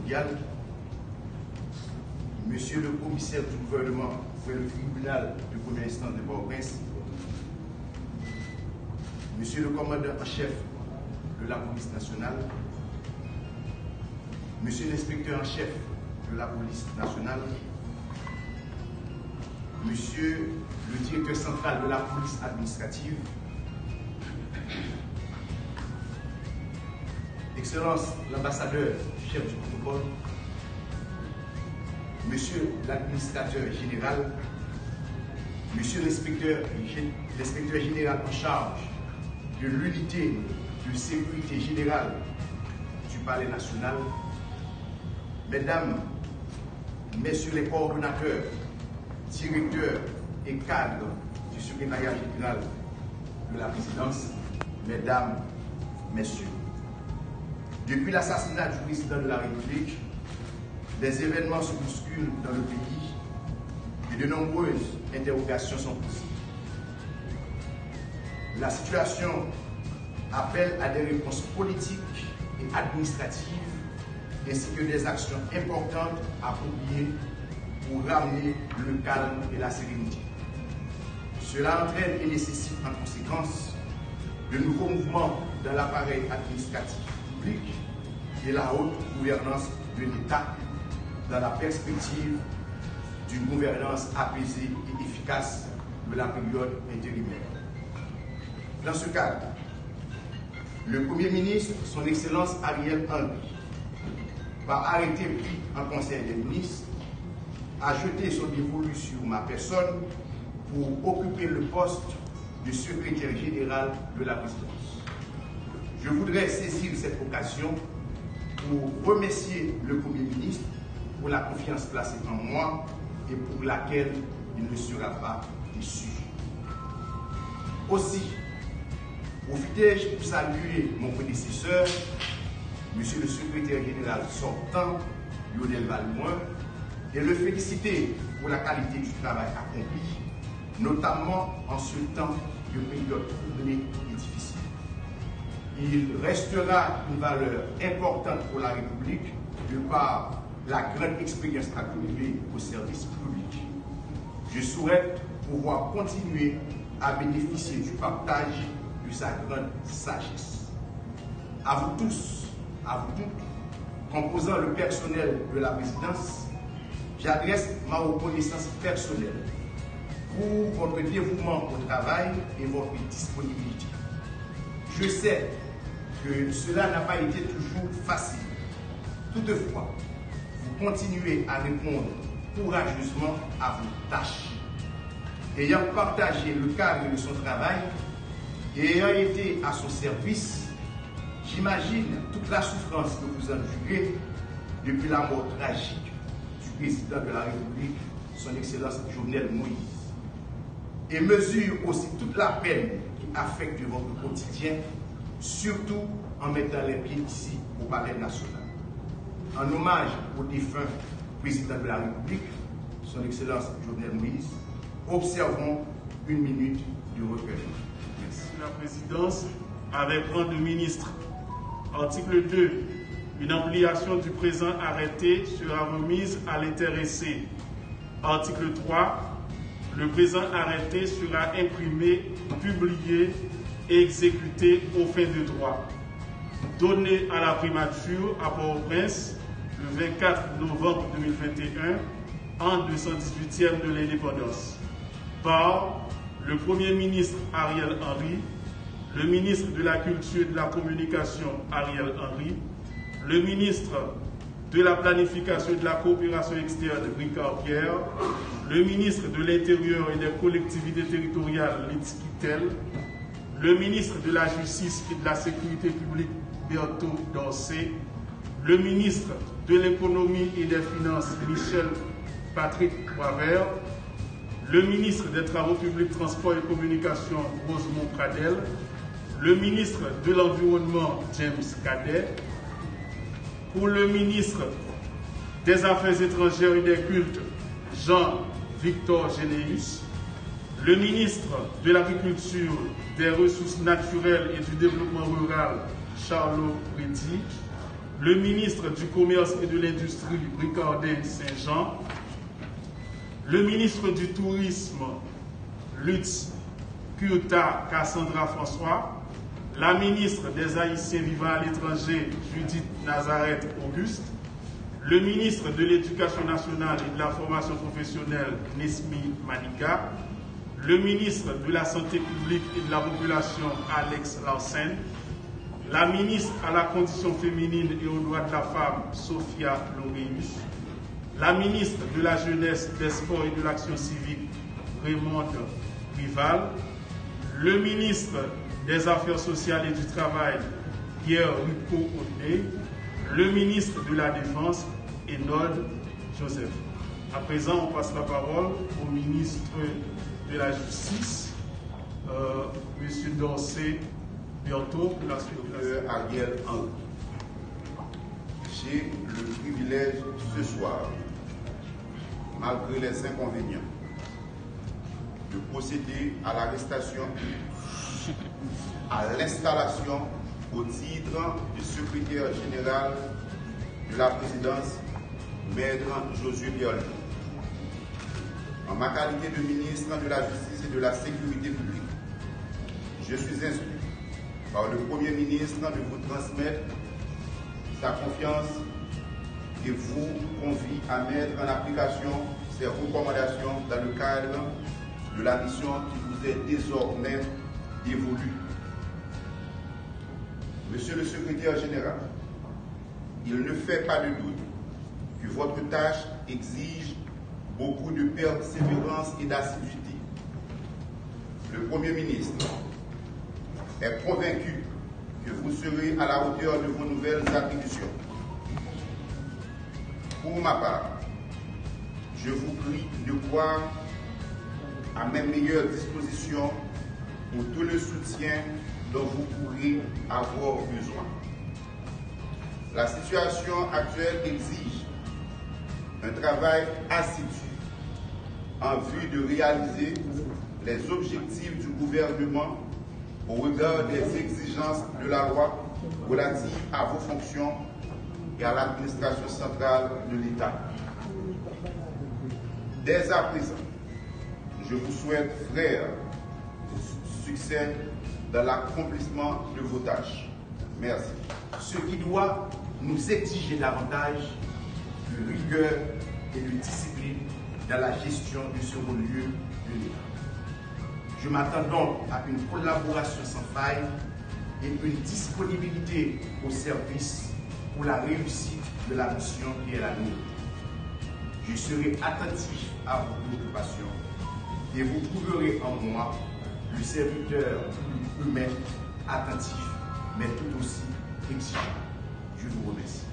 mondiale, Monsieur le commissaire du gouvernement pour le tribunal de première instance de Port-au-Prince, Monsieur le commandant en chef de la police nationale, Monsieur l'inspecteur en chef de la police nationale, Monsieur le directeur central de la police administrative, Excellence l'ambassadeur chef du protocole, Monsieur l'administrateur général, Monsieur l'inspecteur général en charge de l'unité de sécurité générale du Palais national, Mesdames, Messieurs les coordonnateurs, directeurs et cadres du secrétariat général de la présidence, Mesdames, Messieurs. Depuis l'assassinat du président de la République, des événements se bousculent dans le pays et de nombreuses interrogations sont posées. La situation appelle à des réponses politiques et administratives ainsi que des actions importantes appropriées pour ramener le calme et la sérénité. Cela entraîne et nécessite en conséquence de nouveaux mouvements dans l'appareil administratif public et la haute gouvernance de l'État dans la perspective d'une gouvernance apaisée et efficace de la période intérimaire. Dans ce cadre, le Premier ministre, son Excellence Ariel Henry, par arrêté pris en Conseil des ministres, a jeté son dévolu sur ma personne pour occuper le poste de secrétaire général de la présidence. Je voudrais saisir cette occasion pour remercier le Premier ministre pour la confiance placée en moi et pour laquelle il ne sera pas déçu. Aussi, profitez-je pour saluer mon prédécesseur, Monsieur le secrétaire général sortant, Lionel Valmoin, et le féliciter pour la qualité du travail accompli, notamment en ce temps de période troublée et difficile. Il restera une valeur importante pour la République de par la grande expérience accumulée au service public. Je souhaite pouvoir continuer à bénéficier du partage de sa grande sagesse. À vous tous, à vous toutes, composant le personnel de la présidence, j'adresse ma reconnaissance personnelle pour votre dévouement au travail et votre disponibilité. Je sais que cela n'a pas été toujours facile. Toutefois, vous continuez à répondre courageusement à vos tâches. Ayant partagé le cadre de son travail et ayant été à son service, j'imagine toute la souffrance que vous endurez depuis la mort tragique du président de la République, son Excellence Jovenel Moïse, et mesure aussi toute la peine qui affecte votre quotidien, surtout en mettant les pieds ici au Palais national. En hommage au défunt président de la République, son Excellence Jovenel Moïse, observons une minute de recueillement. Merci. La présidence, avec rang de ministre. Article 2. Une ampliation du présent arrêté sera remise à l'intéressé. Article 3. Le présent arrêté sera imprimé, publié et exécuté aux fins de droit. Donné à la primature à Port-au-Prince le 24 novembre 2021, an 218e de l'indépendance, par le Premier ministre Ariel Henry, le ministre de la Culture et de la Communication Ariel Henry, le ministre de la Planification et de la Coopération externe Ricard Pierre, le ministre de l'Intérieur et des collectivités territoriales Lydie Kittel, le ministre de la Justice et de la Sécurité publique Berthaud Dorsey, le ministre de l'Économie et des Finances Michel Patrick Poivert, le ministre des Travaux publics, Transports et Communications Rosemont Pradel, le ministre de l'Environnement James Cadet, pour le ministre des Affaires étrangères et des Cultes Jean-Victor Généus, le ministre de l'Agriculture, des Ressources naturelles et du Développement rural Charlot Reddick, le ministre du Commerce et de l'Industrie, Ricardin Saint-Jean, le ministre du Tourisme, Lutz Kurta Cassandra François, la ministre des Haïtiens vivant à l'étranger, Judith Nazareth Auguste, le ministre de l'Éducation nationale et de la formation professionnelle, Nesmi Manika, le ministre de la Santé publique et de la population, Alex Larsen, la ministre à la condition féminine et aux droits de la femme, Sophia Laureus, la ministre de la Jeunesse, des Sports et de l'Action civique, Raymond Rival, le ministre des Affaires sociales et du Travail, Pierre Rico-Odé, le ministre de la Défense, Enod Joseph. À présent, on passe la parole au ministre de la Justice, M. Dorsey Berthaud, pour la suite. Ariel Henry. J'ai le privilège ce soir, malgré les inconvénients, de procéder à l'arrestation, à l'installation au titre du secrétaire général de la présidence, Maître Josué Biolay. En ma qualité de ministre de la Justice et de la Sécurité publique, je suis instruit par le Premier ministre de vous transmettre sa confiance et vous convie à mettre en application ces recommandations dans le cadre de la mission qui vous est désormais dévolue. Monsieur le secrétaire général, il ne fait pas de doute que votre tâche exige beaucoup de persévérance et d'assiduité. Le Premier ministre est convaincu que vous serez à la hauteur de vos nouvelles attributions. Pour ma part, je vous prie de croire à mes meilleures dispositions pour tout le soutien dont vous pourrez avoir besoin. La situation actuelle exige un travail assidu en vue de réaliser les objectifs du gouvernement au regard des exigences de la loi relative à vos fonctions et à l'administration centrale de l'État. Dès à présent, je vous souhaite, frères, succès dans l'accomplissement de vos tâches. Merci. Ce qui doit nous exiger davantage de rigueur et de discipline dans la gestion du second lieu de l'État. Je m'attends donc à une collaboration sans faille et une disponibilité au service pour la réussite de la mission qui est la nôtre. Je serai attentif à vos préoccupations et vous trouverez en moi le serviteur humain, attentif, mais tout aussi exigeant. Je vous remercie.